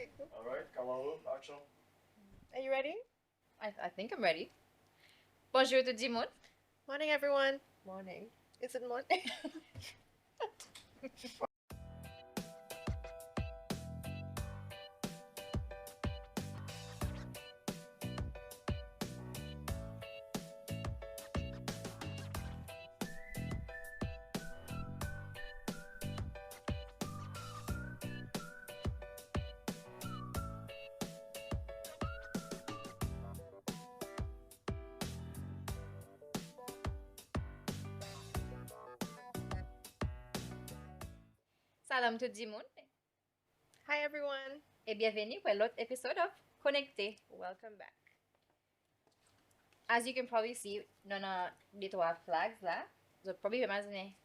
Okay, cool. All right, Kamaru, action. Are you ready? I think I'm ready. Bonjour tout le monde. Morning, everyone. Morning. Is it morning? Salam tout le monde Hi, everyone. et bienvenue pour l'autre épisode of Konekte. Welcome back. As you can probably see, on a des trois flags là. Vous avez probably imaginé.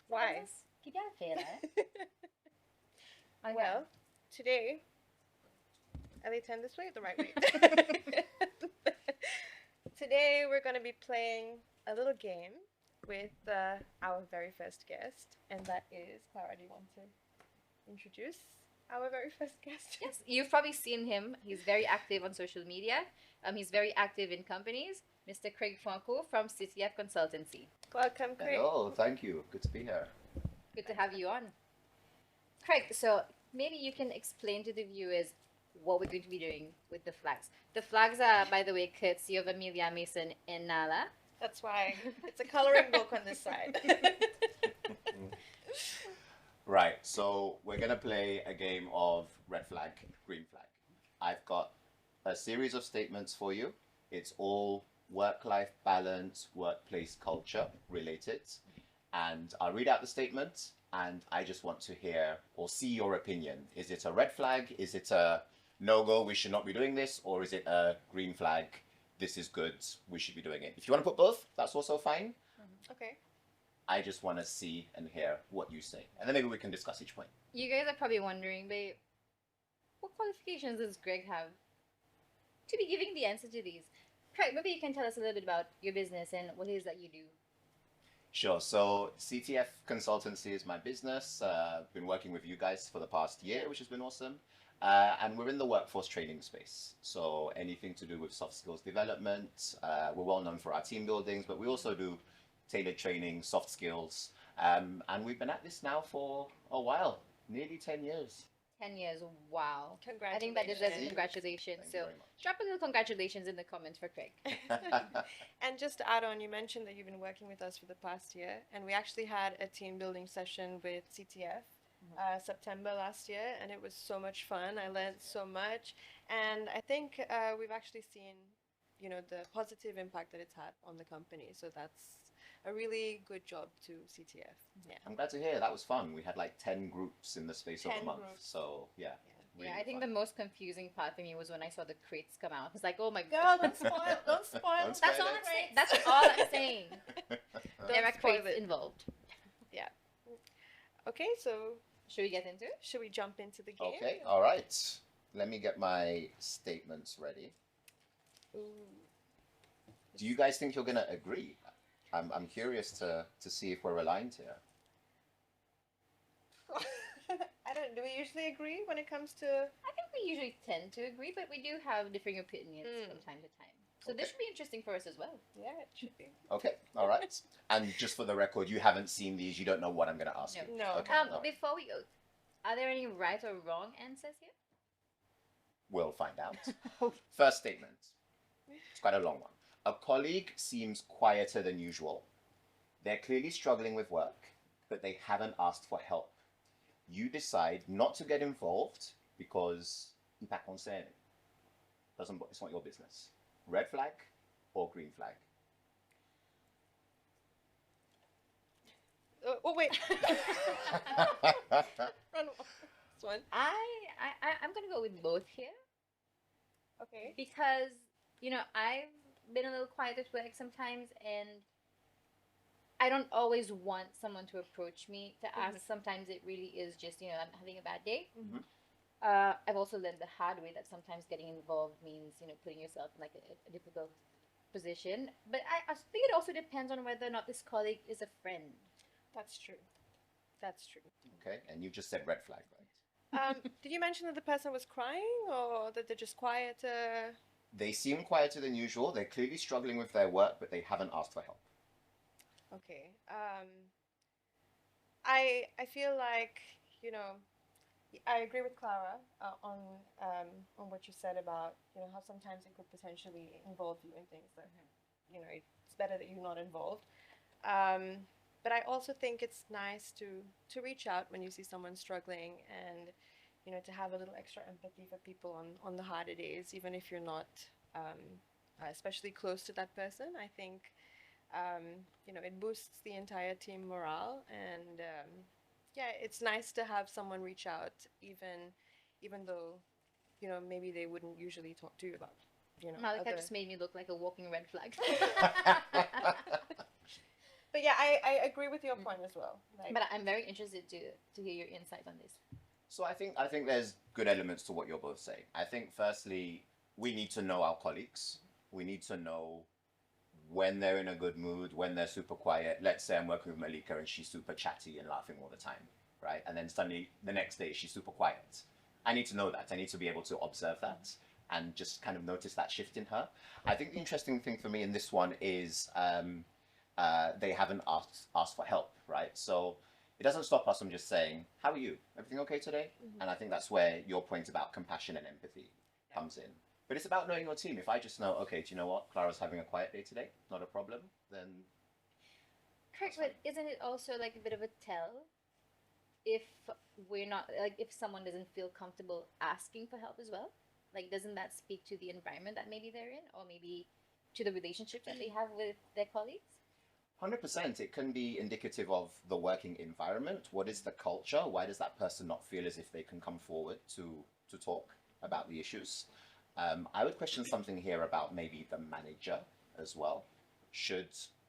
Why? Qu'est-ce qu'il a fait là? Okay. Well, today, are they turned this way or the right way? Today, we're going to be playing a little game with our very first guest, and that is Clara. Do you want to introduce our very first guest? Yes, you've probably seen him. He's very active on social media. He's very active in companies. Mr. Craig Francourt from CTF Consultancy. Welcome, Craig. Hello, thank you. Good to be here. Good to have you on. Craig, so maybe you can explain to the viewers what we're going to be doing with the flags. The flags are, by the way, courtesy of Amelia Mason and Nala. That's why it's a coloring book on this side. Right, so we're going to play a game of red flag, green flag. I've got a series of statements for you. It's all work-life balance, workplace culture related. And I'll read out the statement, and I just want to hear or see your opinion. Is it a red flag? Is it a no-go, we should not be doing this? Or is it a green flag, this is good, we should be doing it? If you want to put both, that's also fine. Okay. I just want to see and hear what you say. And then maybe we can discuss each point. You guys are probably wondering, babe, what qualifications does Greg have to be giving the answer to these? Craig, maybe you can tell us a little bit about your business and what it is that you do. Sure. So CTF Consultancy is my business. Been working with you guys for the past year, which has been awesome. And we're in the workforce training space. So anything to do with soft skills development. We're well known for our team buildings, but we also do tailored training, soft skills. And we've been at this now for a while, nearly 10 years. 10 years, wow. Congratulations. I think that deserves a congratulations. Thank you So very much. drop a little congratulations in the comments for Craig. And just to add on, you mentioned that you've been working with us for the past year, and we actually had a team building session with CTF September last year, and it was so much fun. I learned so much, and I think we've actually seen, the positive impact that it's had on the company. So that's a really good job to CTF. Yeah. I'm glad to hear that was fun. We had like 10 groups in the space of a 10 month. groups. So yeah. Yeah, really I think fun. the most confusing part for me was when I saw the crates come out. I was like, oh my Girl, god. don't spoil. Don't spoil. Don't spoil That's all it. I'm saying. That's all I'm saying. Don't There are spoil crates it. involved. Okay, so Should we get into it? should we jump into the game? Okay, all right. Let me get my statements ready. Ooh. Do you guys think you're going to agree? I'm curious to see if we're aligned here. I don't. Do we usually agree when it comes to? I think we usually tend to agree, but we do have differing opinions from time to time. So this Okay. should be interesting for us as well. Yeah, it should be. Okay, all right. And just for the record, you haven't seen these. You don't know what I'm going to ask No. you. No. Okay, all right. Before we go, are there any right or wrong answers here? We'll find out. First statement. It's quite a long one. A colleague seems quieter than usual. They're clearly struggling with work, but they haven't asked for help. You decide not to get involved because it's not your business. Red flag or green flag? Oh wait. Run. This one. I'm gonna go with both here Okay. because I've been a little quiet at work sometimes, and I don't always want someone to approach me to ask. Sometimes it really is just I'm having a bad day. Mhm. I've also learned the hard way that sometimes getting involved means putting yourself in like a difficult position. But I think it also depends on whether or not this colleague is a friend. That's true. That's true. Okay, and you just said red flag, right? Did you mention that the person was crying or that they're just quieter? They seem quieter than usual. They're clearly struggling with their work, but they haven't asked for help. Okay. I feel like, you know, I agree with Clara on what you said about, you know, how sometimes it could potentially involve you in things that, you know, it's better that you're not involved. Um, but I also think it's nice to reach out when you see someone struggling, and, you know, to have a little extra empathy for people on the harder days, even if you're not especially close to that person. I think you know, it boosts the entire team morale, and yeah, it's nice to have someone reach out, even though, you know, maybe they wouldn't usually talk to you about, you know, Malika other. just made me look like a walking red flag. But yeah, I agree with your point as well. Like, But I'm very interested to hear your insight on this. So I think there's good elements to what you're both saying. I think firstly, we need to know our colleagues. We need to know when they're in a good mood, when they're super quiet. Let's say I'm working with Malika and she's super chatty and laughing all the time, right? And then suddenly the next day she's super quiet. I need to know that. I need to be able to observe that and just kind of notice that shift in her. I think the interesting thing for me in this one is they haven't asked for help, right? So it doesn't stop us from just saying, "How are you? Everything okay today?" And I think that's where your point about compassion and empathy comes in. But it's about knowing your team. If I just know, okay, do you know what? Clara's having a quiet day today, not a problem, then Correct, but isn't it also like a bit of a tell if we're not like if someone doesn't feel comfortable asking for help as well? Like, doesn't that speak to the environment that maybe they're in, or maybe to the relationships that they have with their colleagues? 100%, it can be indicative of the working environment. What is the culture? Why does that person not feel as if they can come forward to talk about the issues? I would question something here about maybe the manager as well. Should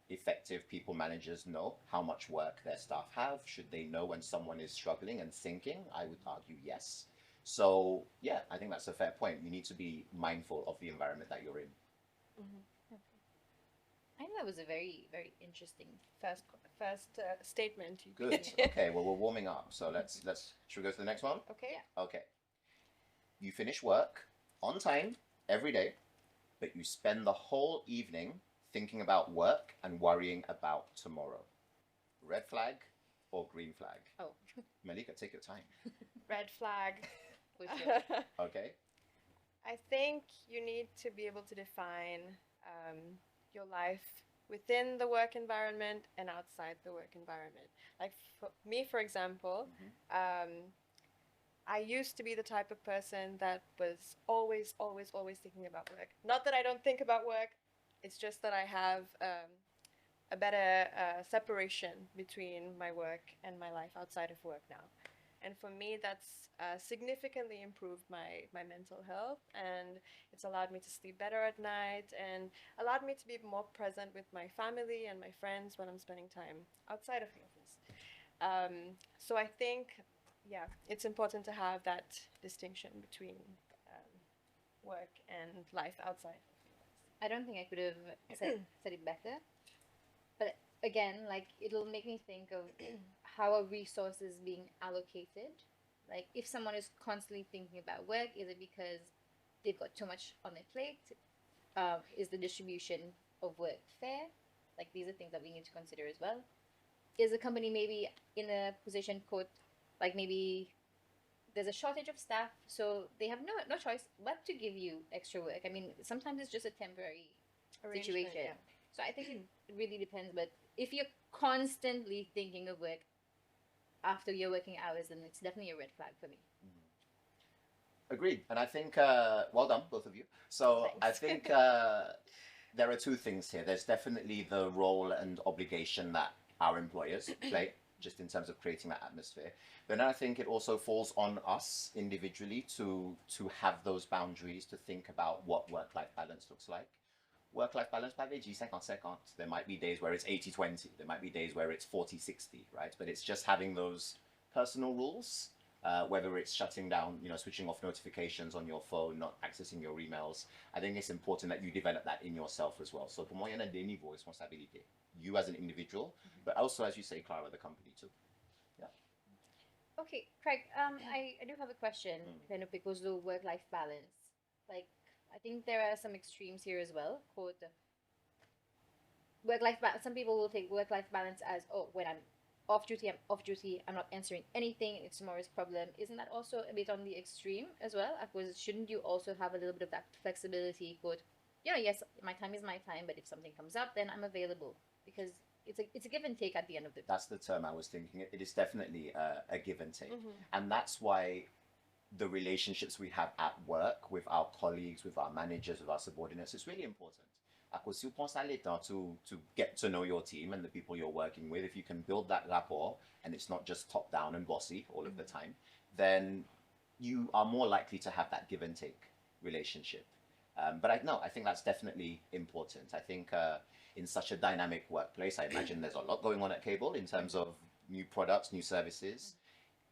effective people managers know how much work their staff have? Should they know when someone is struggling and sinking? I would argue yes. So, yeah, I think that's a fair point. You need to be mindful of the environment that you're in. I think that was a very, very interesting. first statement. Good. Okay, well, we're warming up. So should we go to the next one? Okay. Okay. You finish work on time every day, but you spend the whole evening thinking about work and worrying about tomorrow. Red flag or green flag? Oh, Malika, take your time. Red flag. for sure. Okay. I think you need to be able to define your life within the work environment and outside the work environment. Like for me, for example, I used to be the type of person that was always, always, always thinking about work. Not that I don't think about work, it's just that I have a better separation between my work and my life outside of work now. And for me, that's significantly improved my mental health, and it's allowed me to sleep better at night, and allowed me to be more present with my family and my friends when I'm spending time outside of the office. So I think, yeah, it's important to have that distinction between work and life outside. I don't think I could have said it better. But again, like it'll make me think of how a resource is being allocated. Like if someone is constantly thinking about work, is it because they've got too much on their plate? Is the distribution of work fair? Like these are things that we need to consider as well. Is the company maybe in a position, quote, like maybe there's a shortage of staff, so they have no choice but to give you extra work. I mean, sometimes it's just a temporary situation. Yeah. So I think it really depends. But if you're constantly thinking of work after your working hours, then it's definitely a red flag for me. Agreed. And I think, well done, both of you. So I Thanks. think there are two things here. There's definitely the role and obligation that our employers play, just in terms of creating that atmosphere. Then I think it also falls on us individually to have those boundaries, to think about what work-life balance looks like. Work-life balance, pas 50-50. There might be days where it's 80-20. There might be days where it's 40-60, right? But it's just having those personal rules, whether it's shutting down, switching off notifications on your phone, not accessing your emails. I think it's important that you develop that in yourself as well. So pour moi, il y en a des niveaux de responsabilité. You as an individual, but also, as you say, Clara, the company too. Yeah. Okay, Craig, I do have a question, kind of because the work-life balance. Like, I think there are some extremes here as well. Quote, work-life balance. Some people will take work-life balance as, oh, when I'm off duty, I'm off duty. I'm not answering anything. It's tomorrow's problem. Isn't that also a bit on the extreme as well? Because shouldn't you also have a little bit of that flexibility? Quote, yes, my time is my time, but if something comes up, then I'm available because it's a give and take at the end of the day. That's the term I was thinking. It is definitely a give and take. And that's why the relationships we have at work with our colleagues, with our managers, with our subordinates, is really important. Because si vous pensez à l'état to get to know your team and the people you're working with, if you can build that rapport and it's not just top down and bossy all of the time, then you are more likely to have that give and take relationship. But I think that's definitely important. I think in such a dynamic workplace, I imagine there's a lot going on at Cable in terms of new products, new services.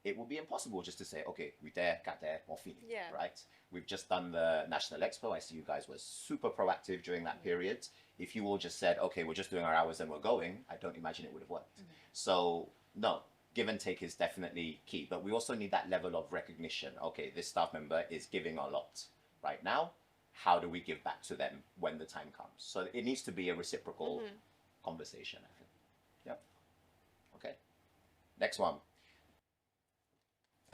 It would be impossible just to say, okay, we're there, got there, more feeling, right? We've just done the National Expo. I see you guys were super proactive during that period. If you all just said, okay, we're just doing our hours and we're going, I don't imagine it would have worked. So, no, give and take is definitely key. But we also need that level of recognition. Okay, this staff member is giving a lot right now. How do we give back to them when the time comes? So it needs to be a reciprocal conversation, I think. Yep. Okay. Next one.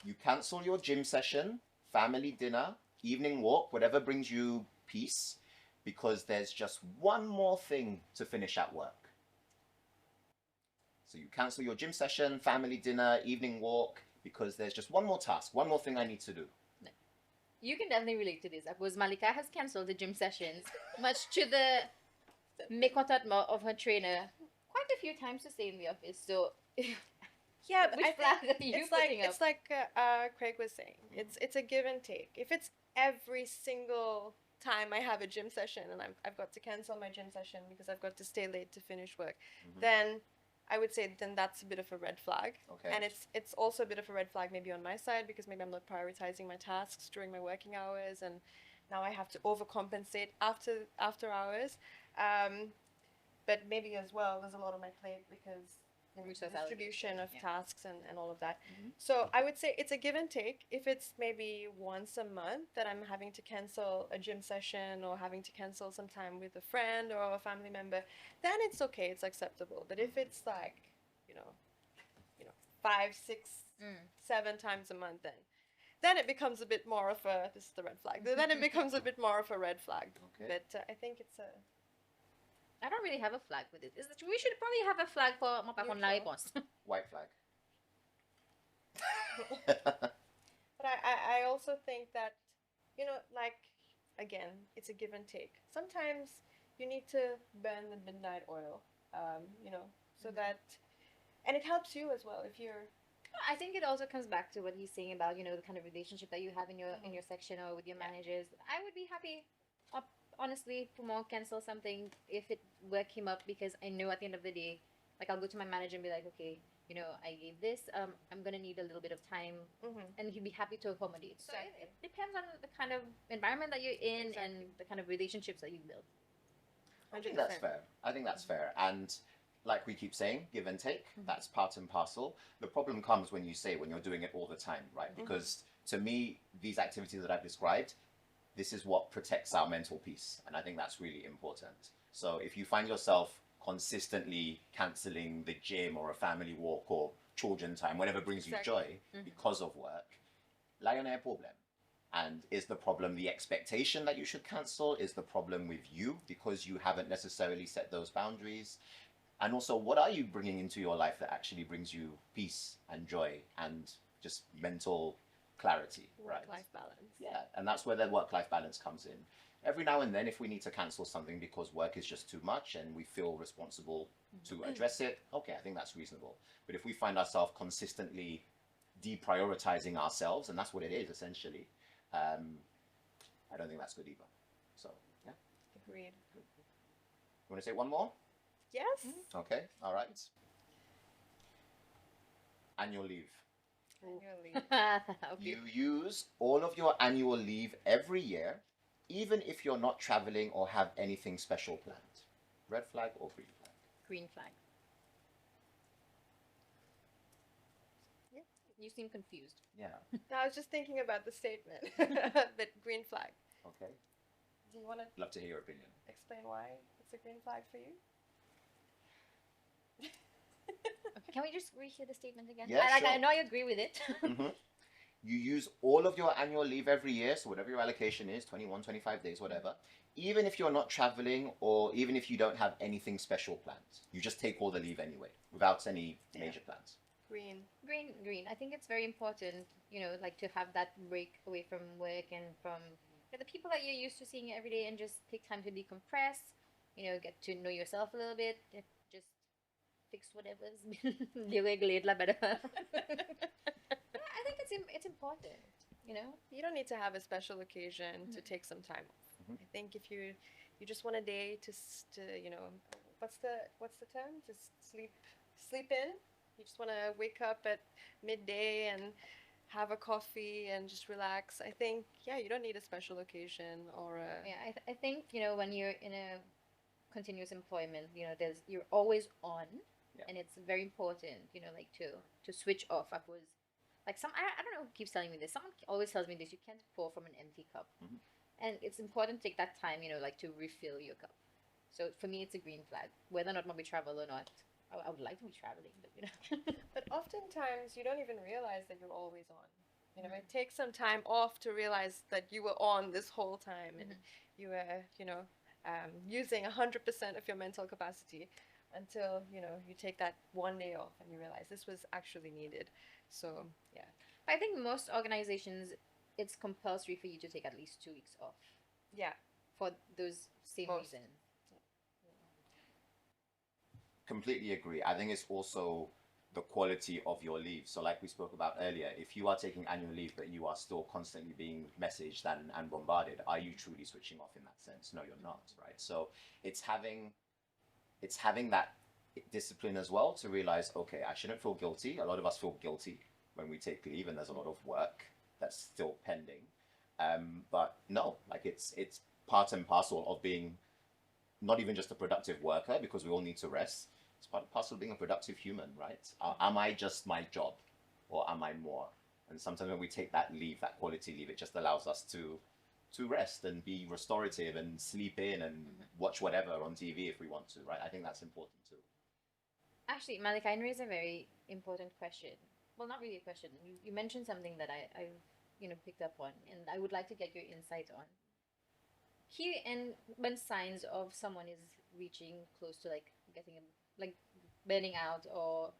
You cancel your gym session, family dinner, evening walk, whatever brings you peace, because there's just one more thing to finish at work. So you cancel your gym session, family dinner, evening walk, because there's just one more task, one more thing I need to do. You can definitely relate to this because Malika has cancelled the gym sessions, much to the mécontentement of her trainer, quite a few times to stay in the office. So, yeah, which flag are you putting up? It's like Craig was saying. It's a give and take. If it's every single time I have a gym session and I've got to cancel my gym session because I've got to stay late to finish work, then I would say then that's a bit of a red flag. Okay. And it's also a bit of a red flag maybe on my side because maybe I'm not prioritizing my tasks during my working hours and now I have to overcompensate after hours. But maybe as well there's a lot on my plate because distribution of tasks and all of that. So I would say it's a give and take. If it's maybe once a month that I'm having to cancel a gym session or having to cancel some time with a friend or a family member, then it's okay, it's acceptable. But if it's like, 5, 6, 7 times a month, then it becomes a bit more of a, this is the red flag, then it becomes a bit more of a red flag. Okay. But I think it's a... I don't really have a flag with it. We should probably have a flag for Mapakon La Réponse. White flag. But I also think that, again, it's a give and take. Sometimes you need to burn the midnight oil, so that, and it helps you as well if you're... I think it also comes back to what he's saying about, the kind of relationship that you have in your section or with your managers. I would be happy, honestly, to more cancel something if it work came up because I know at the end of the day, like I'll go to my manager and be like, okay, I gave this, I'm gonna need a little bit of time, and he'd be happy to accommodate. So it depends on the kind of environment that you're in and the kind of relationships that you build. I think that's fair. I think that's fair. And like we keep saying, give and take, that's part and parcel. The problem comes when you're doing it all the time, right? Because to me, these activities that I've described, this is what protects our mental peace. And I think that's really important. So if you find yourself consistently cancelling the gym or a family walk or children time, whatever brings you joy because of work, là, y en a un problème. And is the problem the expectation that you should cancel? Is the problem with you because you haven't necessarily set those boundaries? And also, what are you bringing into your life that actually brings you peace and joy and just mental clarity, right? Work-life balance. Yeah, and that's where the work-life balance comes in. Every now and then, if we need to cancel something because work is just too much and we feel responsible to address it, okay, I think that's reasonable. But if we find ourselves consistently deprioritizing ourselves, and that's what it is essentially, I don't think that's good either. So, yeah. Agreed. You want to say one more? Yes. Okay, all right. Annual leave. You use all of your annual leave every year, even if you're not traveling or have anything special planned. Red flag or green flag? Green flag. You seem confused. Yeah. No, I was just thinking about the statement, the green flag. Okay. Do you want to Love to hear your opinion. explain why it's a green flag for you? Okay, can we just rehear the statement again? Yeah, I sure. know I agree with it. Hmm. You use all of your annual leave every year, so whatever your allocation is, 21, 25 days, whatever, even if you're not traveling or even if you don't have anything special planned. You just take all the leave anyway, without any major plans. Green. Green. I think it's very important, like to have that break away from work and from the people that you're used to seeing every day and just take time to decompress, get to know yourself a little bit, just fix whatever's been deregulate la better. I think it's important, You don't need to have a special occasion to take some time off. Mhm. I think if you just want a day to what's the term? Just sleep in. You just want to wake up at midday and have a coffee and just relax. I think you don't need a special occasion or a Yeah, I think when you're in a continuous employment, you're always on, Yeah. and it's very important, like to switch off. I was like I don't know who keeps telling me this. Someone always tells me this. You can't pour from an empty cup, Mhm. and it's important to take that time, like to refill your cup. So for me, it's a green flag, whether or not we travel or not. I would like to be traveling, but But oftentimes you don't even realize that you're always on. It takes some time off to realize that you were on this whole time and you were, using 100% of your mental capacity until, you take that one day off and you realize this was actually needed. So, yeah. I think most organizations, it's compulsory for you to take at least 2 weeks off Yeah. for those same Most. reasons. Completely agree. I think it's also the quality of your leave. So like we spoke about earlier, if you are taking annual leave but you are still constantly being messaged and bombarded, are you truly switching off in that sense? No, you're not, right? So it's having that discipline as well to realize, okay, I shouldn't feel guilty. A lot of us feel guilty when we take leave and there's a lot of work that's still pending. But no, like it's part and parcel of being not even just a productive worker, because we all need to rest. It's part and parcel of being a productive human, right? Am I just my job, or am I more? And sometimes when we take that leave, that quality leave, it just allows us to rest and be restorative and sleep in and watch whatever on TV if we want to, right? I think that's important too. Actually, Malika, you raised a very important question. Well, not really a question. You mentioned something that I've picked up on, and I would like to get your insight on. Here and when signs of someone is reaching close to like getting like burning out or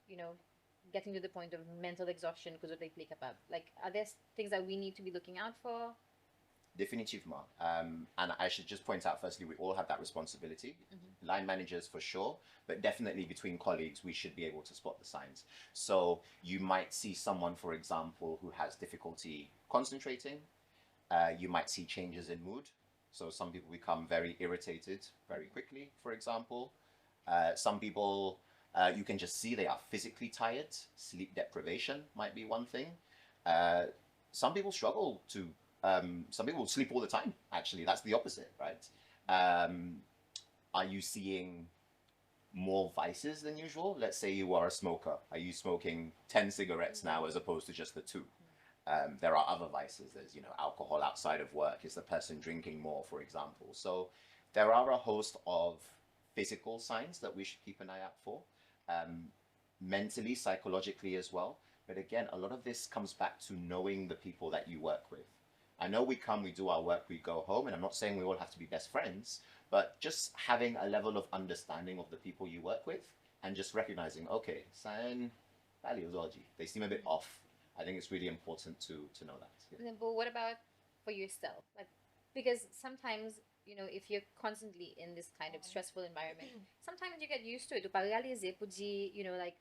getting to the point of mental exhaustion because of the play up, like are there things that we need to be looking out for? Definitivement. And I should just point out, firstly, we all have that responsibility. Line managers for sure, but definitely between colleagues, we should be able to spot the signs. So you might see someone, for example, who has difficulty concentrating. You might see changes in mood. So some people become very irritated very quickly, for example. Some people, you can just see they are physically tired. Sleep deprivation might be one thing. Some people struggle to some people sleep all the time, actually. That's the opposite, right? Are you seeing more vices than usual? Let's say you are a smoker. Are you smoking 10 cigarettes now as opposed to just the 2? There are other vices. There's, alcohol outside of work. Is the person drinking more, for example? So there are a host of physical signs that we should keep an eye out for, mentally, psychologically as well. But again, a lot of this comes back to knowing the people that you work with. I know we do our work, we go home, and I'm not saying we all have to be best friends, but just having a level of understanding of the people you work with and just recognizing, okay, they seem a bit off. I think it's really important to know that. Yeah. But what about for yourself? Like, because sometimes, if you're constantly in this kind of stressful environment, sometimes you get used to it. Like,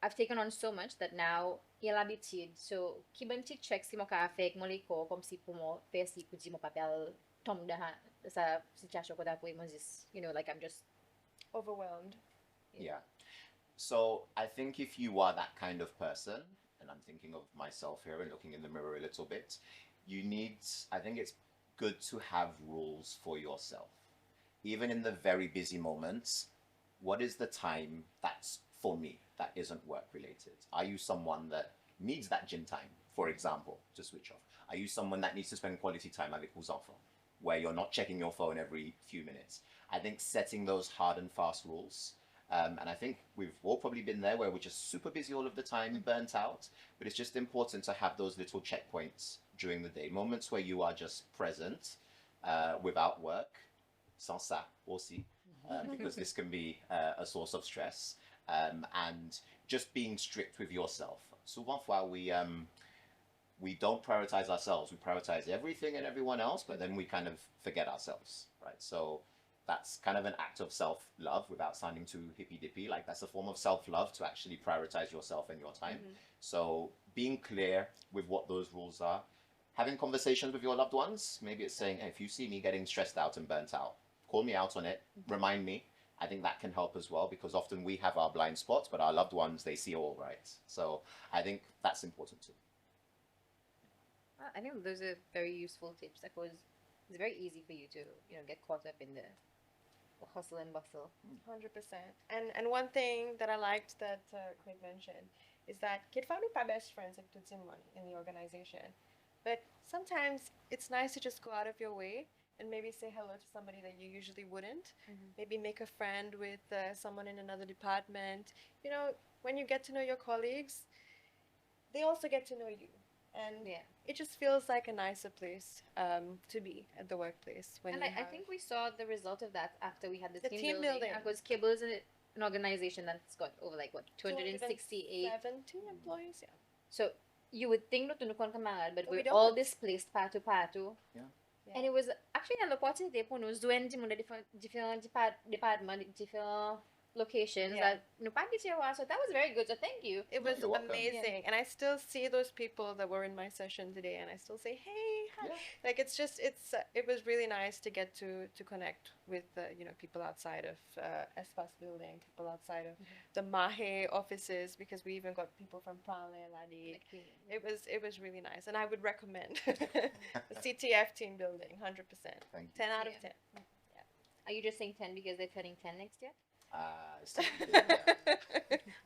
I've taken on so much that now il habitude. So, kibanti check si mo ka affect mo liko comme si pour mo faire si kuji mo papel tom daha sa situation ko da po like I'm just Overwhelmed. Yeah. So I think if you are that kind of person, and I'm thinking of myself here and looking in the mirror a little bit, I think it's good to have rules for yourself. Even in the very busy moments, what is the time that's for me, that isn't work related? Are you someone that needs that gym time, for example, to switch off? Are you someone that needs to spend quality time avec vos enfants, where you're not checking your phone every few minutes? I think setting those hard and fast rules, and I think we've all probably been there where we're just super busy all of the time, burnt out, but it's just important to have those little checkpoints during the day, moments where you are just present without work, sans ça aussi, because this can be a source of stress, and just being strict with yourself. Souvent fois we don't prioritize ourselves. We prioritize everything and everyone else, but then we kind of forget ourselves, right? So that's kind of an act of self-love without sounding too hippy-dippy. Like that's a form of self-love to actually prioritize yourself and your time. So being clear with what those rules are, having conversations with your loved ones. Maybe it's saying, hey, if you see me getting stressed out and burnt out, call me out on it, remind me. I think that can help as well, because often we have our blind spots, but our loved ones, they see all, right? So I think that's important too. I think those are very useful tips, because it's very easy for you to, get caught up in the hustle and bustle. 100%. And one thing that I liked that Craig mentioned is that kid found pas best friends like to money in the organization. But sometimes it's nice to just go out of your way and maybe say hello to somebody that you usually wouldn't. Maybe make a friend with someone in another department. When you get to know your colleagues, they also get to know you. And it just feels like a nicer place to be at the workplace. And I think we saw the result of that after we had the team building. Because Kibble is an organization that's got over 268 70 employees. Yeah. So you would think not to look on Kamarad, but we're all displaced part to. Yeah. And it was actually an opportunity for us doing different department, different locations that so that was very good, so thank you. It was amazing. And I still see those people that were in my session today, and I still say hey, hi. Like it was really nice to get to connect with people outside of Espace Building, people outside of the Mahe offices, because we even got people from Prale and Ladi. It was really nice, and I would recommend the CTF team building 100%. 10 out of 10. Are you just saying 10 because they're turning 10 next year?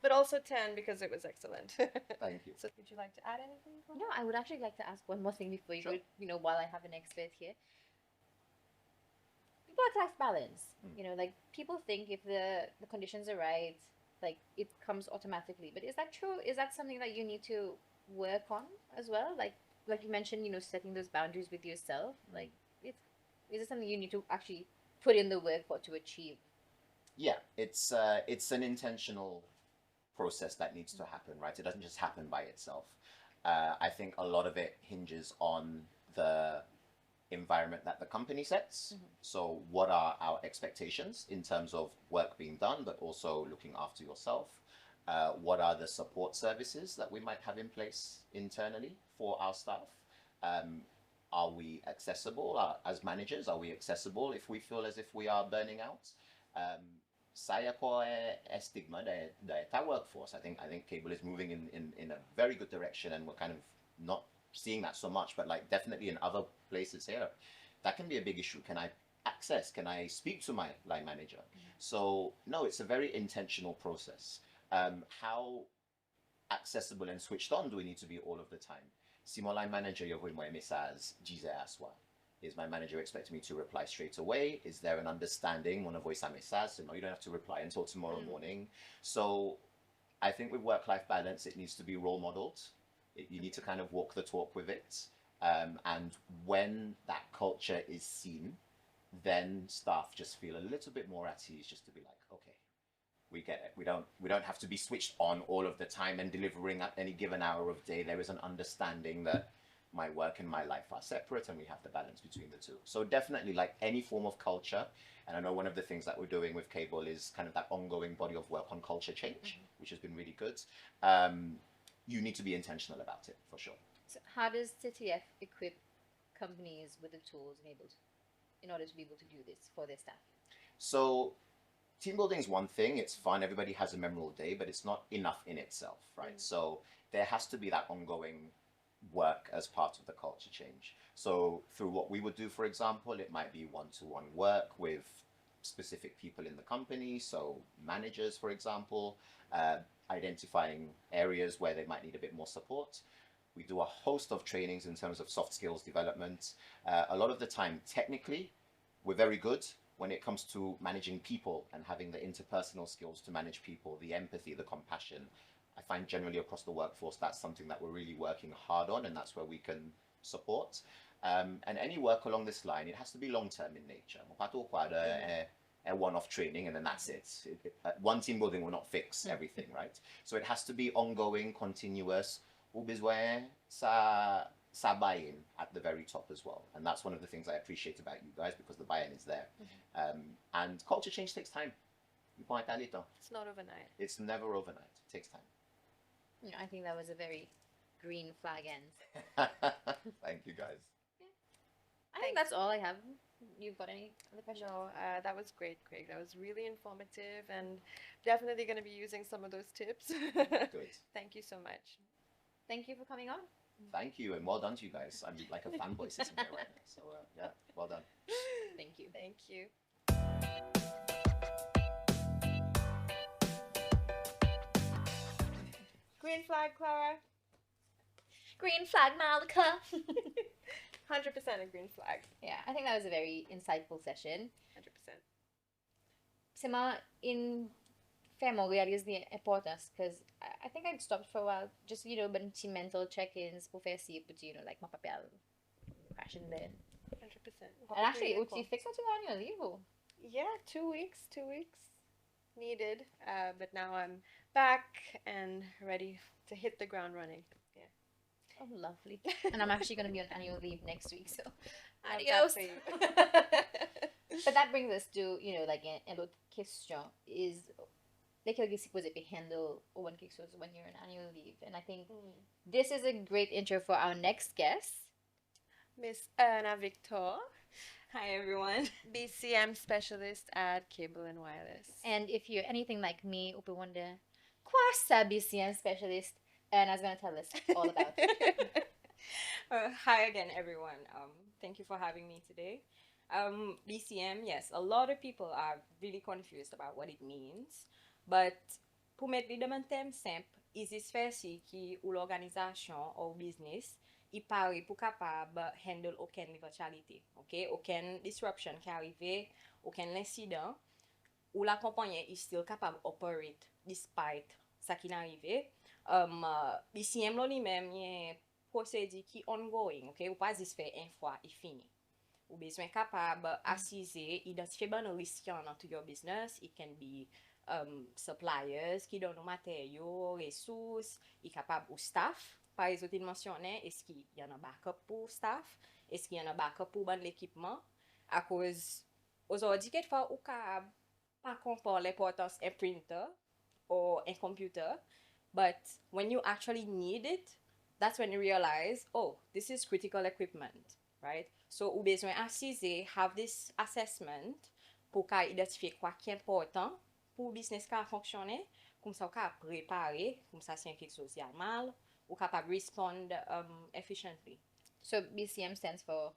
But also 10 because it was excellent. Thank you. So would you like to add anything? No, I would actually like to ask one more thing before you go, while I have an expert here. Work-life balance. People think if the conditions are right, it comes automatically. But is that true? Is that something that you need to work on as well? Like you mentioned, setting those boundaries with yourself. Is it something you need to actually put in the work for to achieve? Yeah, it's an intentional process that needs to happen, right? It doesn't just happen by itself. I think a lot of it hinges on the environment that the company sets. So what are our expectations in terms of work being done, but also looking after yourself? What are the support services that we might have in place internally for our staff? Are we accessible as managers? Are we accessible if we feel as if we are burning out? Saya ko stigma the workforce. I think cable is moving in a very good direction, and we're kind of not seeing that so much, but definitely in other places here, that can be a big issue. Can I speak to my line manager? So no, it's a very intentional process. How accessible and switched on do we need to be all of the time? Si mon line manager envoie moi un message, disait à soi. Is my manager expecting me to reply straight away? Is there an understanding? Mon voice un message, so no, you don't have to reply until tomorrow morning. So I think with work-life balance, it needs to be role modeled. You need to kind of walk the talk with it. And when that culture is seen, then staff just feel a little bit more at ease, just to be like, okay, we get it. We don't have to be switched on all of the time and delivering at any given hour of day. There is an understanding that my work and my life are separate, and we have the balance between the two. So definitely, any form of culture, and I know one of the things that we're doing with Cable is kind of that ongoing body of work on culture change, which has been really good. You need to be intentional about it, for sure. So how does CTF equip companies with the tools in order to be able to do this for their staff? So team building is one thing. It's fun. Everybody has a memorable day, but it's not enough in itself, right? So there has to be that ongoing work as part of the culture change. So through what we would do, for example, it might be one-to-one work with specific people in the company. So managers, for example, identifying areas where they might need a bit more support. We do a host of trainings in terms of soft skills development. A lot of the time, technically, we're very good when it comes to managing people and having the interpersonal skills to manage people, the empathy, the compassion. I find generally across the workforce, that's something that we're really working hard on, and that's where we can support. And any work along this line, it has to be long-term in nature. A one-off training and then that's it. One team building will not fix everything, right? So it has to be ongoing, continuous, ou besoin sa buy-in at the very top as well. And that's one of the things I appreciate about you guys, because the buy-in is there. And culture change takes time. It's not overnight. It's never overnight. It takes time. Yeah, I think that was a very green flag end. Thank you, guys. I think that's all I have. You've got any other questions? No, that was great, Craig. That was really informative, and definitely going to be using some of those tips. Good. Thank you so much. Thank you for coming on. Thank you, and well done to you guys. I'm like a fanboy sitting here right now. So yeah, well done. Thank you. Thank you. Green flag, Clara. Green flag, Malika. 100% a green flag. Yeah, I think that was a very insightful session. 100%. Sima, in Femo, realize the importance, because I think I'd stopped for a while, just, but mental check-ins, pour faire ci, pour, like, my papel, crashing there. 100%. And actually, uti fix what you on your leave. Yeah, 2 weeks. 2 weeks needed. But now I'm back and ready to hit the ground running. Yeah. Oh, lovely. And I'm actually going to be on annual leave next week, so Adios. But that brings us to, like, an autre question is, lesquelles que supposé be handle one quelque chose when you're on annual leave. And I think this is a great intro for our next guest. Miss Erna Victor. Hi everyone. BCM specialist at Cable and Wireless. And if you're anything like me, you wonder, quoi ça BCM specialist? Erna's going to tell us all about it. Hi again everyone. Thank you for having me today. BCM, yes, a lot of people are really confused about what it means. But pour mettre les demandes thème simple, is this fait qui ou l'organisation ou business il paraît pour capable handle aucune éventualité, ok, aucun disruption qui arrive, aucun incident, ou la compagnie is still capable operate despite ça qui n'arrive. BCM là lui-même y procédé qui ongoing, ok, ou pas juste faire une fois et fini. Ou besoin capable assiser, identifier bon risque dans tout your business. It can be suppliers qui donnent matériaux, ressources, est capable ou staff. Par exemple, il mentionnait, est-ce qu'il y en a backup pour staff? Est-ce qu'il y en a backup pour bon l'équipement? À cause, aujourd'hui, quelquefois, ou capable pas comprendre l'importance d'un printer ou un computer, but when you actually need it, that's when you realize, oh, this is critical equipment, right? So, ou besoin assiser, have this assessment pour identifier quoi qui est important pour business qui a fonctionné, comme ça, on peut préparer, comme ça, si quelque chose y a mal, ou capable respond efficiently. So, BCM stands for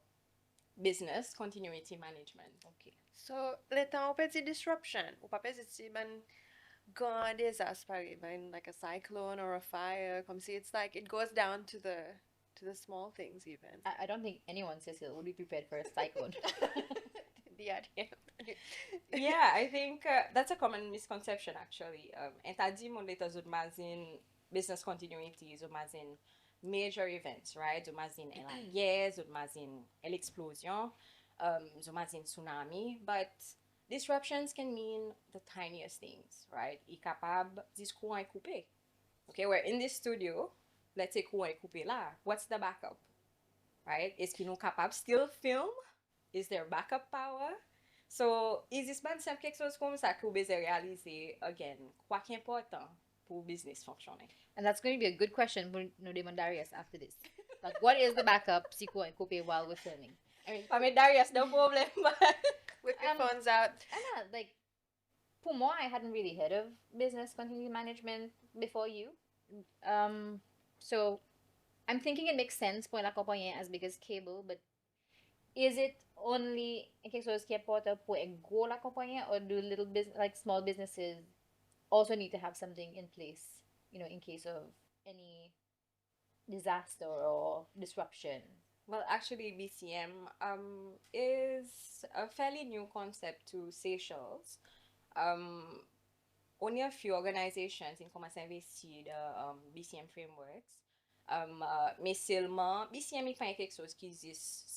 Business Continuity Management. Okay. So, le temps on peut dire disruption. Ou pas peut dire grand désastre, like a cyclone or a fire. Comme si it's like it goes down to the small things even. I don't think anyone, Cecile, would be prepared for a cyclone. The idea. Yeah, I think that's a common misconception actually. Interdit mon l'état zone business continuity, zone major events, right? Zone la guerre, zone l'explosion, zone tsunami, but disruptions can mean the tiniest things, right? I capable this courant est coupé. Okay, we're in this studio. Let's say courant est coupé là. What's the backup? Right? Est-ce qu'ils sont capables still film? Is there backup power? So, is this man sempre quelque chose comme ça que vous devez réaliser again? Quoi qui est important pour business fonctionner? And that's going to be a good question for Darius after this. Like, what is the backup si courant est coupé while we're filming? I mean, pas mettre Darius, no problem. Whip your phones out. Anna, like, pour moi, I hadn't really heard of business continuity management before you. So, I'm thinking it makes sense for la compagnie as big as Cable, but is it only quelque chose qui est important pour un gros la compagnie, or do little business, like small businesses, also need to have something in place in case of any disaster or disruption? Well, actually, BCM is a fairly new concept to Seychelles. Um, Only a few organizations in commencent à investir dans BCM frameworks. Mais seulement, BCM n'est pas quelque chose qui existe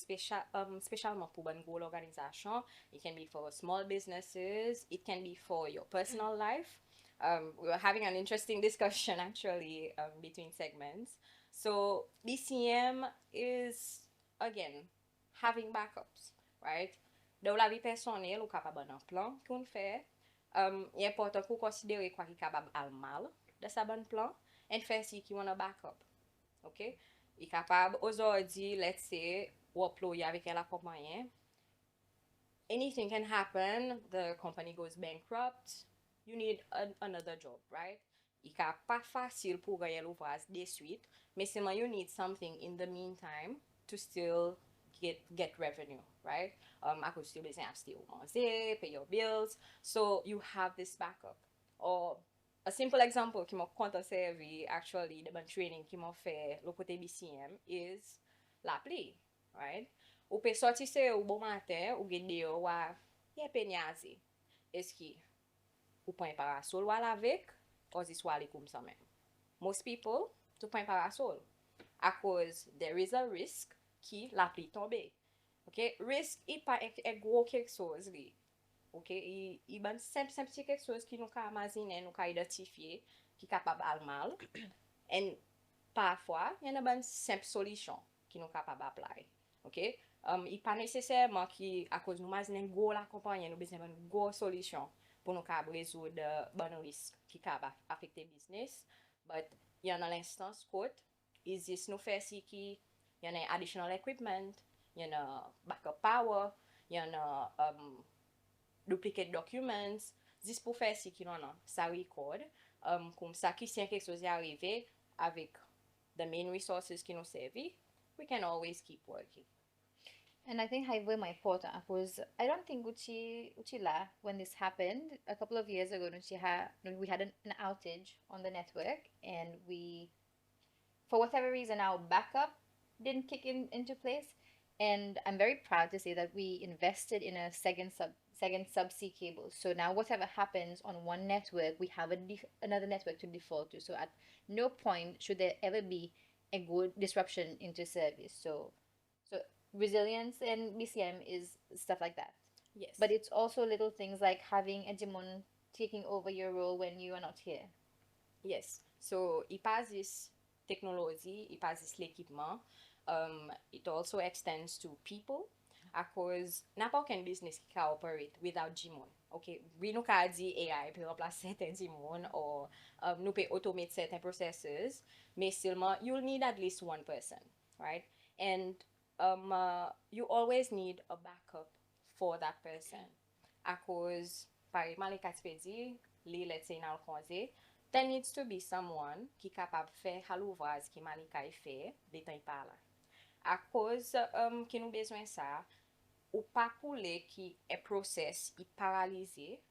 spécialement pour une grande organisation. It can be for small businesses. It can be for your personal life. We were having an interesting discussion actually between segments. So BCM is, again, having backups, right? Dans la vie personnelle, ou capable d'un plan qu'on fait. E important qu'on considère quoi qui est capable al mal de sa bonne plan et faire si qui wanna backup. OK? Il est capable aujourd'hui, let's say, ou employé avec la compagnie. Anything can happen, the company goes bankrupt, you need another job, right? Il n'est pas facile pour gagner l'ouvrage de suite, mais seulement you need something in the meantime to still get revenue, right? I could still be saying, still manger, pay your bills. So you have this backup. Or a simple example qui m'a content servi actually the training qui m'a fait le côté BCM is l'appli, right? Ou peut sortir c'est au bon matin ou gede ou wa y'a penyazi. Est-ce que ou point parasol ou avec ou si soit comme ça même. Most people to point parasol. À cause there is a risk qui l'appli tombe. OK? Risk il pas est gros quelque chose li. OK? Il ban simple quelque chose qui nous ka imaginer, nous ka identifier, qui capable al mal. And parfois, il y a une simple solution qui nous capable apply. OK? Il pas nécessairement qui à cause nous imaginer go la compagnie, nous besoin une go solution pour nous capable résoudre bon risque qui capable affecter business. But il y en a l'instance code existe nous faire si qui il y en a additional equipment, il y en a backup power, il y en a duplicate documents, juste pour faire si qui non ça record comme ça qui si quelque chose est arrivé avec the main resources qui nous servent, we can always keep working. And I think highway my important was I don't think Uchila when this happened a couple of years ago we had an outage on the network and we for whatever reason our backup didn't kick into place and I'm very proud to say that we invested in a second subsea cable. So now whatever happens on one network, we have another network to default to. So at no point should there ever be a good disruption into service. So resilience in BCM is stuff like that. Yes. But it's also little things like having a demon taking over your role when you are not here. Yes. So il passe this technology, il passe this l'équipement. It also extends to people because n'importe quel business qui can operate without Jimon. Okay, we no can di AI peut remplacer certains Jimon or nous peut automate certain processes, mais seulement you'll need at least one person, right? And you always need a backup for that person. Because par exemple, let's say dans le conseil, there needs to be someone qui capable faire l'ouvrage qui Malika fait de temps par là. À cause que nous besoin ça, ou pas pour les qui est process est paralysé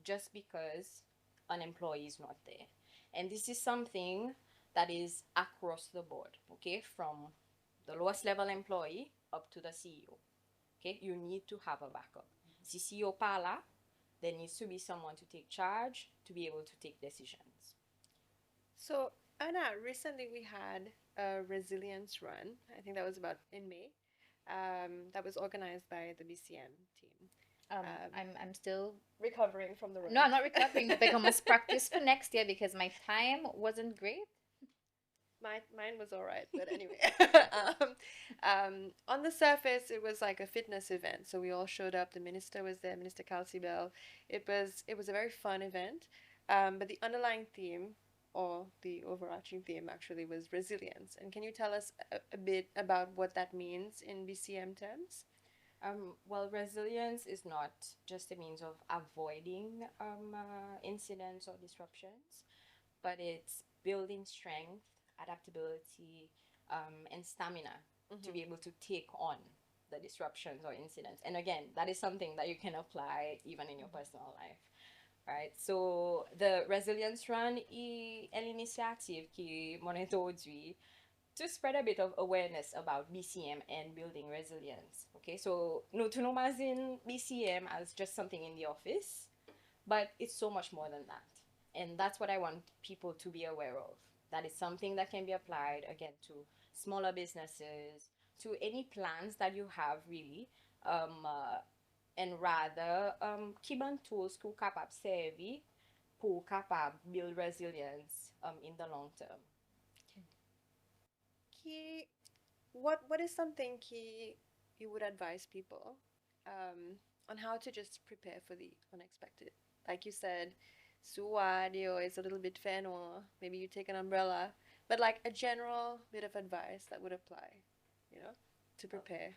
just because an employee is not there. And this is something that is across the board, okay? From the lowest level employee up to the CEO. Okay? You need to have a backup. Si CEO pas là, there needs to be someone to take charge to be able to take decisions. So, Anna, recently we had a resilience run. I think that was about in May. That was organized by the BCM team. I'm still Recovering from the run. no, I'm not recovering, but I must practice for next year because my time wasn't great. Mine was all right, but anyway. On the surface, it was like a fitness event. So we all showed up. The minister was there, Minister Calcibel. It was a very fun event. But the underlying theme, or the overarching theme, actually was resilience. And can you tell us a bit about what that means in BCM terms? Well, resilience is not just a means of avoiding incidents or disruptions, but it's building strength, adaptability, and stamina to be able to take on the disruptions or incidents. And again, that is something that you can apply even in your personal life. right? So the resilience run is an initiative qui mon introduit to spread a bit of awareness about BCM and building resilience. Okay, so no to normalizing BCM as just something in the office, but it's so much more than that. And that's what I want people to be aware of. That is something that can be applied again to smaller businesses, to any plans that you have really, and rather keep on tools to capable serve pour capable build resilience in the long term. Ki, what is something ki you would advise people on how to just prepare for the unexpected? Like you said, suadio is a little bit fair noir. Maybe you take an umbrella, but like a general bit of advice that would apply, you know, to prepare.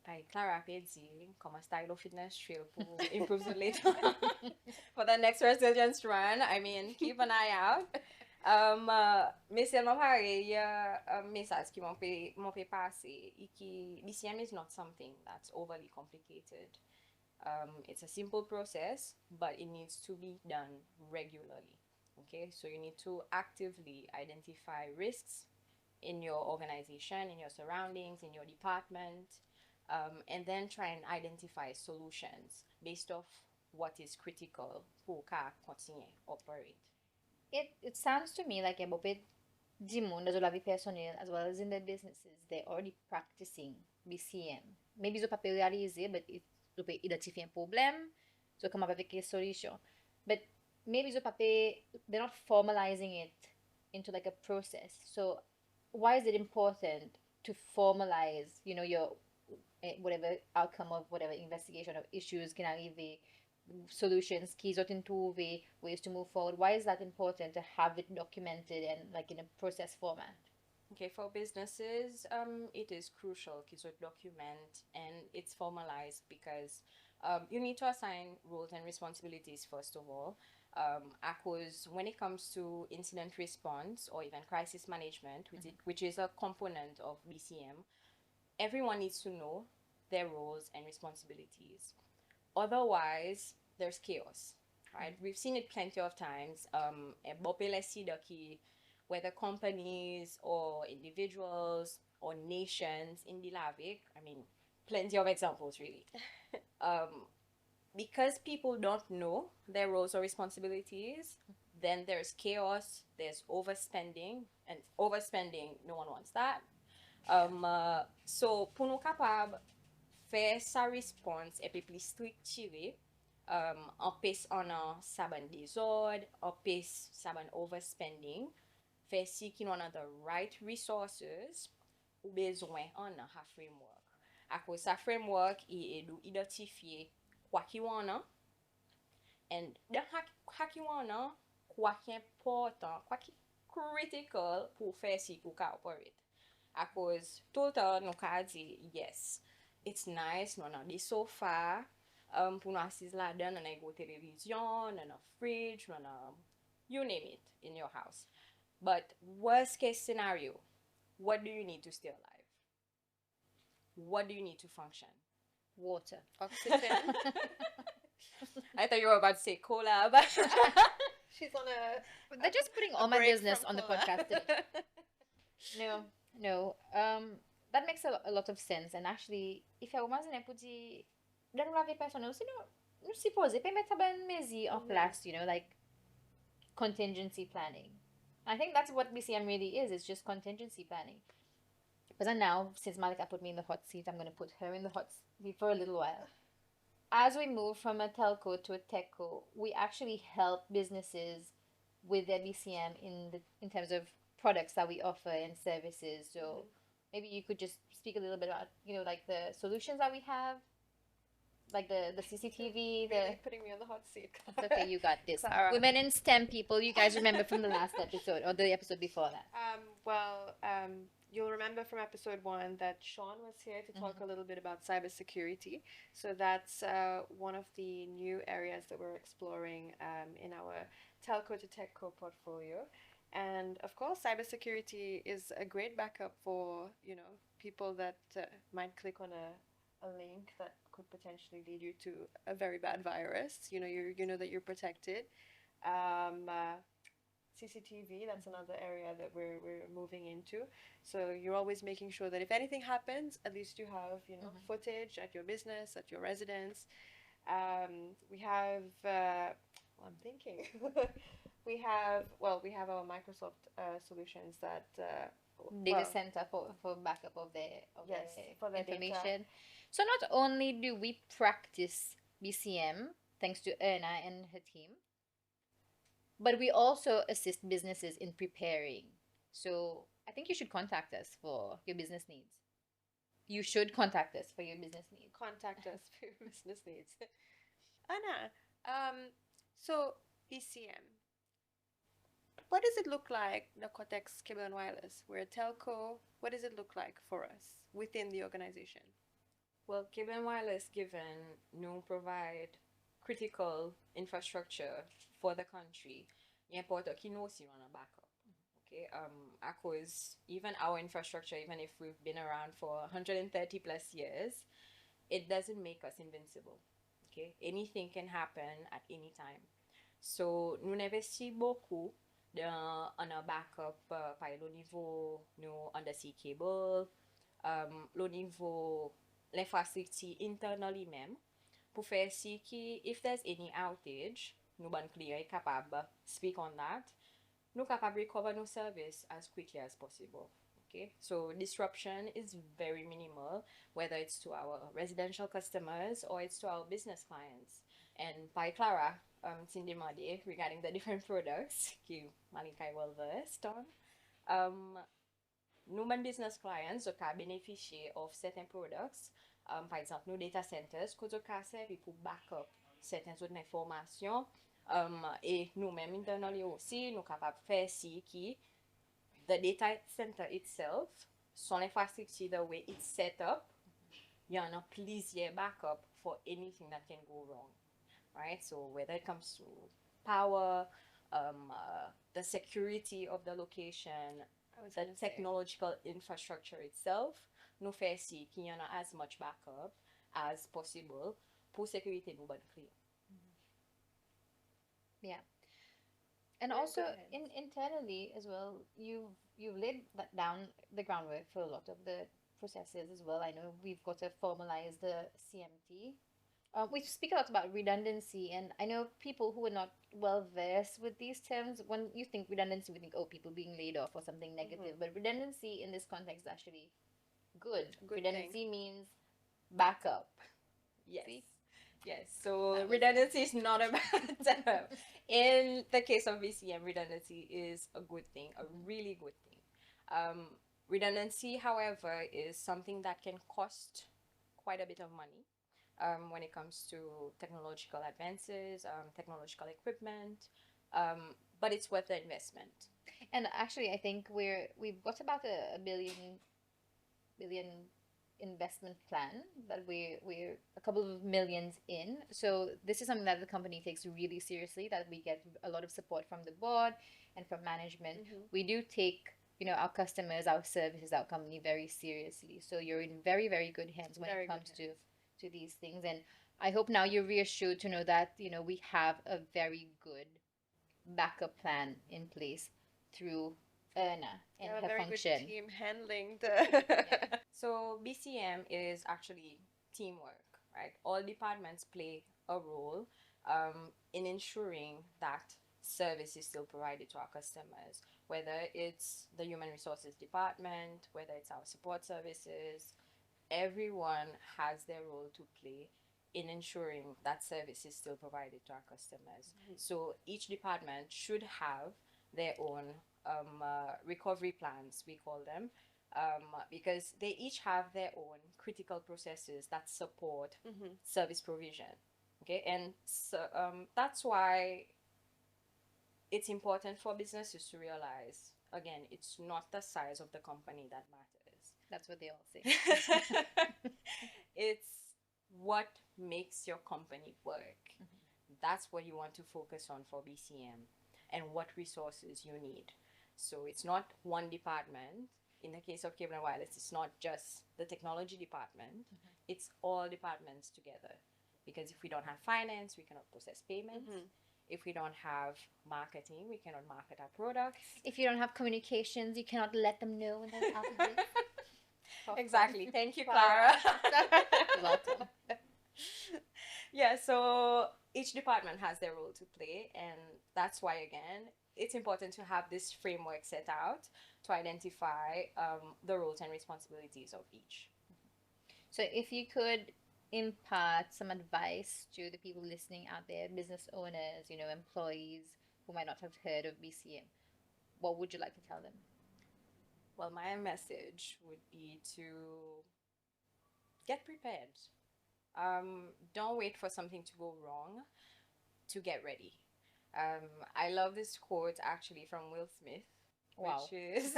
By Clara Pedzi, come a style of fitness trail pour improve the later for the next resilience run. I mean, keep an eye out. Mais seulement pareil, il y a un message qui m'ont fait passer et qui BCM is not something that's overly complicated. It's a simple process, but it needs to be done regularly. Okay, so you need to actively identify risks in your organization, in your surroundings, in your department, and then try and identify solutions based off what is critical pour continue operate. It sounds to me like Ebopet Dimon, dans la vie personnelle, as well as in their businesses, they're already practicing BCM. Maybe ils n'ont pas réalisé, but ils ont identifié un problème, so come up avec une solution. But maybe they're not formalizing it into like a process. So why is it important to formalize, you know, your whatever outcome of whatever investigation of issues can arrive, solutions, keys out into ways to move forward? Why is that important to have it documented and like in a process format? Okay, for businesses, it is crucial to document and it's formalized because you need to assign roles and responsibilities first of all. Because when it comes to incident response or even crisis management, which is a component of BCM, everyone needs to know their roles and responsibilities. Otherwise, there's chaos, right? We've seen it plenty of times. Whether companies or individuals or nations in the Lavik, I mean, plenty of examples really. Because people don't know their roles or responsibilities, then there's chaos, there's overspending, and overspending, no one wants that. So, pour nous capable faire sa response et puis plus structuré, en pèse en saban désordre, en pèse saban overspending, faire si qui n'en a the right resources ou besoin en a framework. À cause sa framework, il est identifier quoi qui wana, and dans quoi qui wana, quoi qui important, quoi qui critical pour faire si ou ka operate. À cause tout le temps nous ka dit yes. It's nice, non, the sofa, pour nous assis là-dedans, on a une télévision, on a un fridge, on a, you name it in your house. But worst case scenario, what do you need to stay alive? What do you need to function? Water. Oxygen. I thought you were about to say cola, but She's on a. They're just putting all my business on the podcast today. No. That makes a lot of sense. And actually, if I was in a putty, then la vie personnelle, nous supposons pas mettre ben mezi en place, you know, like contingency planning. I think that's what BCM really is. It's just contingency planning. Because now, since Malika put me in the hot seat, I'm going to put her in the hot seat for a little while. As we move from a telco to a techco, we actually help businesses with their BCM in terms of products that we offer and services. So maybe you could just speak a little bit about, you know, like the solutions that we have, like the CCTV, Really putting me on the hot seat. It's okay, you got this. Clara. Women in STEM people, you guys remember from the last episode or the episode before that. You'll remember from episode 1 that Sean was here to talk a little bit about cybersecurity. So that's one of the new areas that we're exploring in our telco to techco portfolio. And of course, cybersecurity is a great backup for, you know, people that might click on a link that could potentially lead you to a very bad virus. You know that you're protected. Um, uh, CCTV, that's another area that we're moving into. So you're always making sure that if anything happens, at least you have, footage at your business, at your residence. We have, well, I'm thinking, we have our Microsoft solutions that, Data well, center for backup of yes, their for the data. information. So not only do we practice BCM thanks to Erna and her team, but we also assist businesses in preparing. So I think you should contact us for your business needs. You should contact us for your business needs. Contact us for your business needs. Anna, so BCM, what does it look like, the Cortex Cable and Wireless? We're a telco. What does it look like for us within the organization? Well, cable and wireless given no provide critical infrastructure for the country. Importa ki no si run a backup. Okay. Because even our infrastructure, even if we've been around for 130 plus years, it doesn't make us invincible. Okay. Anything can happen at any time. So nous n'investissons beaucoup dans un backup par le niveau nous undersea cable, le niveau l'infrastructure internally même pour faire si que if there's any outage, nous ban client est capable speak on that, nous capable recover nos service as quickly as possible. Okay, so disruption is very minimal, whether it's to our residential customers or it's to our business clients. And by Clara, Cindy Madi, regarding the different products, que Malika est well versed on, nous, business clients, so can bénéficier of certain products. Par exemple, nos data centers, que nous can servir pour backup certaines autres informations. Et nous-mêmes, internally aussi, nous capables de faire si qui the data center itself, son infrastructure, the way it's set up, you know, please backup for anything that can go wrong, right? So whether it comes to power, the security of the location, the technological infrastructure itself, nous fait si qu'il y en a as much backup as possible pour sécurité nous bonne client. Yeah. And Very also good. internally as well, you've laid that down the groundwork for a lot of the processes as well. I know we've got to formalize the CMT. We speak a lot about redundancy, and I know people who are not well versed with these terms. When you think redundancy, we think, oh, people being laid off or something negative. But redundancy in this context is actually good. Good redundancy thing. means backup. Yes. See? Yes. So That was- redundancy is not a bad term. In the case of VCM, redundancy is a good thing, a really good thing. Redundancy, however, is something that can cost quite a bit of money when it comes to technological advances, technological equipment, but it's worth the investment. And actually, I think we've got about a billion investment plan that we're a couple of millions in. So this is something that the company takes really seriously, that we get a lot of support from the board and from management. We do take our customers, our services, our company very seriously. So you're in very, very good hands when Very it good comes to these things. And I hope now you're reassured to know that we have a very good backup plan in place through Erna and You have her a very function. good team handling the. Yeah. So BCM is actually teamwork, right? All departments play a role in ensuring that service is still provided to our customers, whether it's the human resources department, whether it's our support services. Everyone has their role to play in ensuring that service is still provided to our customers. So each department should have their own recovery plans, we call them, because they each have their own critical processes that support service provision. Okay, and so that's why it's important for businesses to realize, again, it's not the size of the company that matters. That's what they all say. It's what makes your company work. That's what you want to focus on for BCM, and what resources you need. So it's not one department. In the case of cable and wireless, it's not just the technology department. it's all departments together. Because if we don't have finance, we cannot process payments. If we don't have marketing, we cannot market our products. If you don't have communications, you cannot let them know when there's outages. Exactly. Thank you, Clara. You're welcome. Yeah, so each department has their role to play, and that's why, again, it's important to have this framework set out to identify the roles and responsibilities of each. So if you could impart some advice to the people listening out there, business owners, employees who might not have heard of BCM, what would you like to tell them? Well, my message would be to get prepared. Don't wait for something to go wrong to get ready. I love this quote actually from Will Smith. Wow. Which is,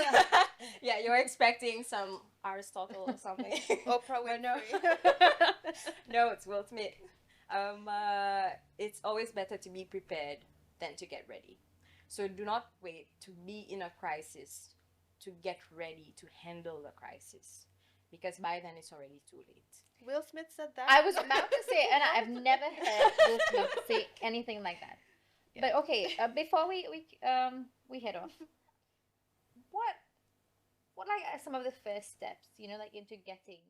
yeah, you're expecting some Aristotle or something. Oprah But no. Winfrey. No, it's Will Smith. It's always better to be prepared than to get ready. So do not wait to be in a crisis to get ready to handle the crisis, because by then it's already too late. Will Smith said that. I was about to say, and I've never heard Will Smith say anything like that. Yeah. But okay, before we head off, what like are some of the first steps, like into getting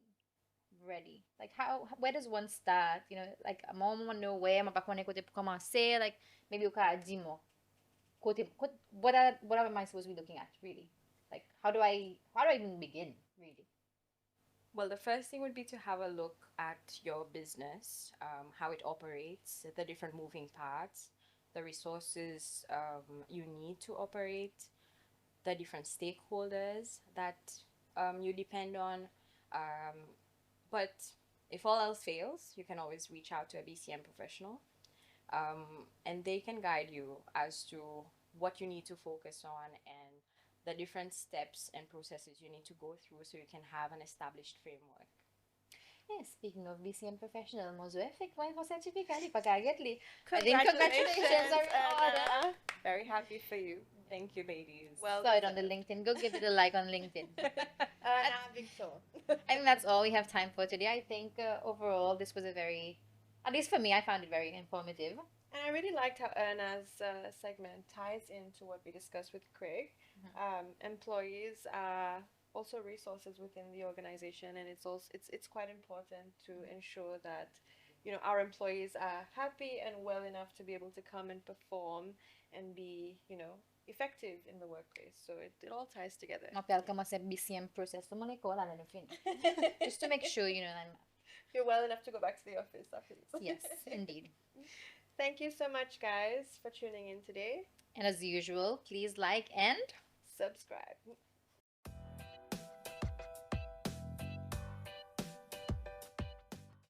ready? Like where does one start? Like I want to know where my back when I go to commencer. Like maybe you can dimo. What am I supposed to be looking at really? Like how do I even begin really? Well, the first thing would be to have a look at your business, how it operates, the different moving parts, the resources you need to operate, the different stakeholders that you depend on. But if all else fails, you can always reach out to a BCM professional, and they can guide you as to what you need to focus on and the different steps and processes you need to go through so you can have an established framework. Yeah, speaking of BCM professional, mozo efek mo yung certificate pagkagetli. Congratulations, are in order. Erna. Very happy for you. Thank you, ladies. Well Saw it on the LinkedIn. Go give it a like on LinkedIn. Erna Victor. I think that's all we have time for today. I think overall this was at least for me, I found it very informative. And I really liked how Erna's segment ties into what we discussed with Craig. Employees are also resources within the organization, and it's quite important to ensure that our employees are happy and well enough to be able to come and perform and be effective in the workplace. So it all ties together. Mapel ka mas BCM process mo ko wala na fin. Just to make sure You're well enough to go back to the office after this. Yes, indeed. Thank you so much, guys, for tuning in today. And as usual, please like and Subscribe.